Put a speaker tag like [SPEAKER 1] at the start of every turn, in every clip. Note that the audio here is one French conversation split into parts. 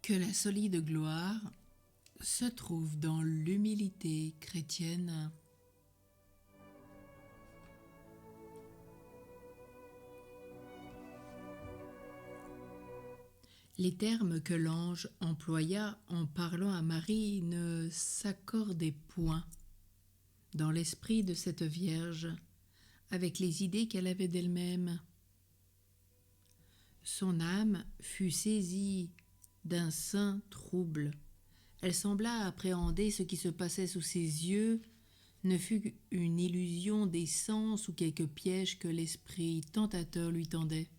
[SPEAKER 1] que la solide gloire se trouve dans l'humilité chrétienne. Les termes que l'ange employa en parlant à Marie ne s'accordaient point dans l'esprit de cette Vierge avec les idées qu'elle avait d'elle-même. Son âme fut saisie d'un saint trouble. Elle sembla appréhender ce qui se passait sous ses yeux, ne fut une illusion des sens ou quelque piège que l'esprit tentateur lui tendait.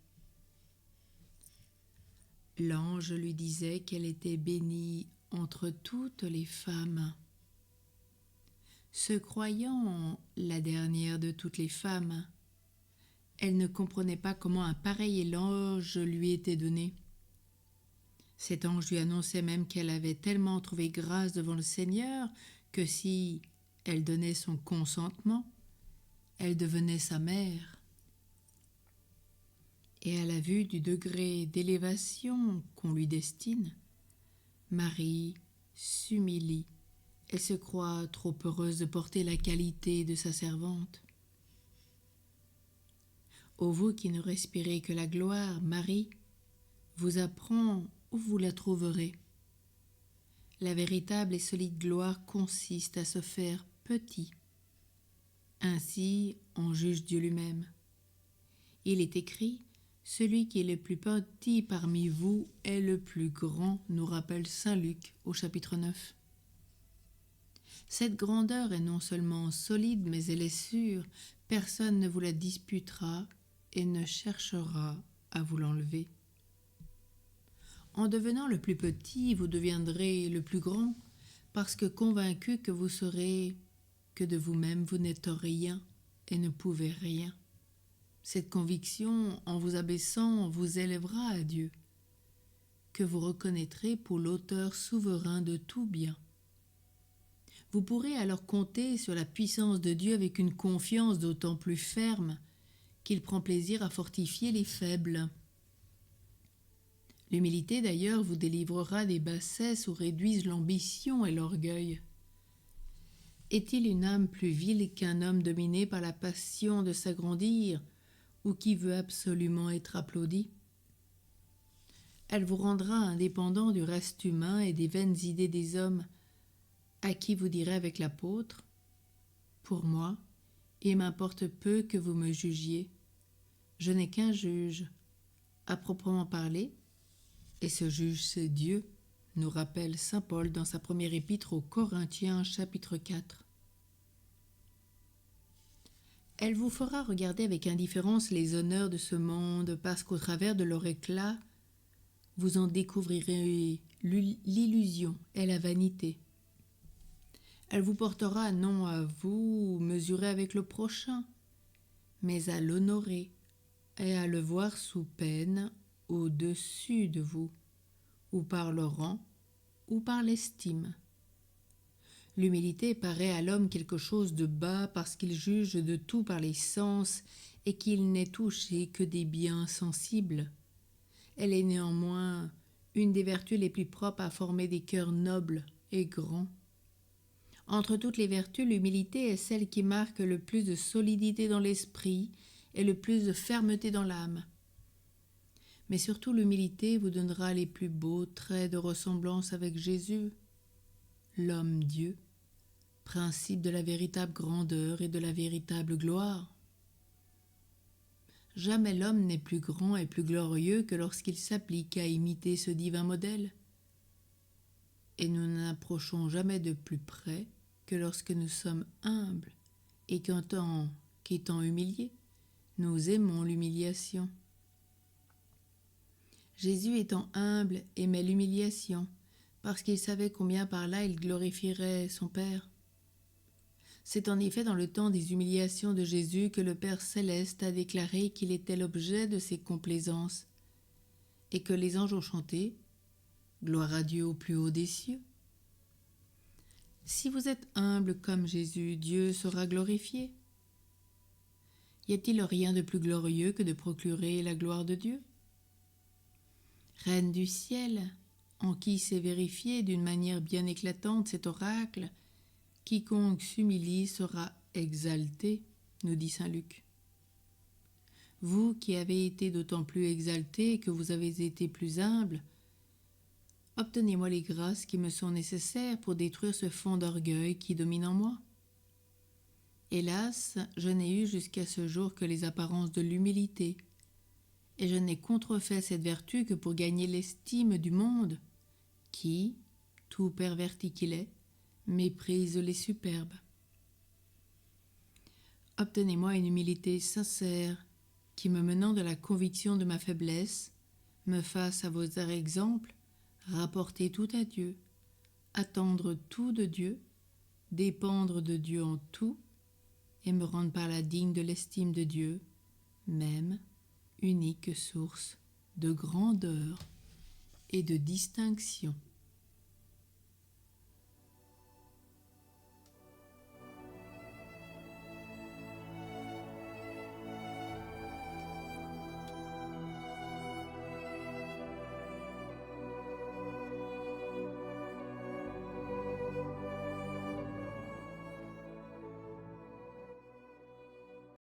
[SPEAKER 1] L'ange lui disait qu'elle était bénie entre toutes les femmes. Se croyant la dernière de toutes les femmes, elle ne comprenait pas comment un pareil éloge lui était donné. Cet ange lui annonçait même qu'elle avait tellement trouvé grâce devant le Seigneur que si elle donnait son consentement, elle devenait sa mère. Et à la vue du degré d'élévation qu'on lui destine, Marie s'humilie et se croit trop heureuse de porter la qualité de sa servante. Ô vous qui ne respirez que la gloire, Marie vous apprend où vous la trouverez. La véritable et solide gloire consiste à se faire petit. Ainsi en juge Dieu lui-même. Il est écrit « Celui qui est le plus petit parmi vous est le plus grand », nous rappelle saint Luc au chapitre 9. Cette grandeur est non seulement solide, mais elle est sûre. Personne ne vous la disputera et ne cherchera à vous l'enlever. En devenant le plus petit, vous deviendrez le plus grand, parce que convaincu que vous saurez que de vous-même vous n'êtes rien et ne pouvez rien. Cette conviction, en vous abaissant, vous élèvera à Dieu, que vous reconnaîtrez pour l'auteur souverain de tout bien. Vous pourrez alors compter sur la puissance de Dieu avec une confiance d'autant plus ferme qu'il prend plaisir à fortifier les faibles. L'humilité d'ailleurs vous délivrera des bassesses où réduisent l'ambition et l'orgueil. Est-il une âme plus vile qu'un homme dominé par la passion de s'agrandir ou qui veut absolument être applaudi? Elle vous rendra indépendant du reste humain et des vaines idées des hommes, à qui vous direz avec l'apôtre « Pour moi, il m'importe peu que vous me jugiez. Je n'ai qu'un juge, à proprement parler, et ce juge c'est Dieu », nous rappelle saint Paul dans sa première épître aux Corinthiens, chapitre 4. Elle vous fera regarder avec indifférence les honneurs de ce monde, parce qu'au travers de leur éclat, vous en découvrirez l'illusion et la vanité. Elle vous portera non à vous mesurer avec le prochain, mais à l'honorer et à le voir sous peine au-dessus de vous, ou par le rang, ou par l'estime. L'humilité paraît à l'homme quelque chose de bas parce qu'il juge de tout par les sens et qu'il n'est touché que des biens sensibles. Elle est néanmoins une des vertus les plus propres à former des cœurs nobles et grands. Entre toutes les vertus, l'humilité est celle qui marque le plus de solidité dans l'esprit et le plus de fermeté dans l'âme. Mais surtout l'humilité vous donnera les plus beaux traits de ressemblance avec Jésus, l'homme-Dieu, principe de la véritable grandeur et de la véritable gloire. Jamais l'homme n'est plus grand et plus glorieux que lorsqu'il s'applique à imiter ce divin modèle. Et nous n'approchons jamais de plus près que lorsque nous sommes humbles et qu'étant humiliés, nous aimons l'humiliation. Jésus étant humble aimait l'humiliation parce qu'il savait combien par là il glorifierait son Père. C'est en effet dans le temps des humiliations de Jésus que le Père céleste a déclaré qu'il était l'objet de ses complaisances et que les anges ont chanté « Gloire à Dieu au plus haut des cieux ». Si vous êtes humble comme Jésus, Dieu sera glorifié. Y a-t-il rien de plus glorieux que de procurer la gloire de Dieu? Reine du ciel, en qui s'est vérifié d'une manière bien éclatante cet oracle, quiconque s'humilie sera exalté, nous dit saint Luc. Vous qui avez été d'autant plus exalté que vous avez été plus humble, obtenez-moi les grâces qui me sont nécessaires pour détruire ce fond d'orgueil qui domine en moi. Hélas, je n'ai eu jusqu'à ce jour que les apparences de l'humilité, et je n'ai contrefait cette vertu que pour gagner l'estime du monde, qui, tout perverti qu'il est, méprise les superbes. Obtenez-moi une humilité sincère, qui me menant de la conviction de ma faiblesse, me fasse à vos exemples rapporter tout à Dieu, attendre tout de Dieu, dépendre de Dieu en tout, et me rendre par là digne de l'estime de Dieu, même unique source de grandeur et de distinction.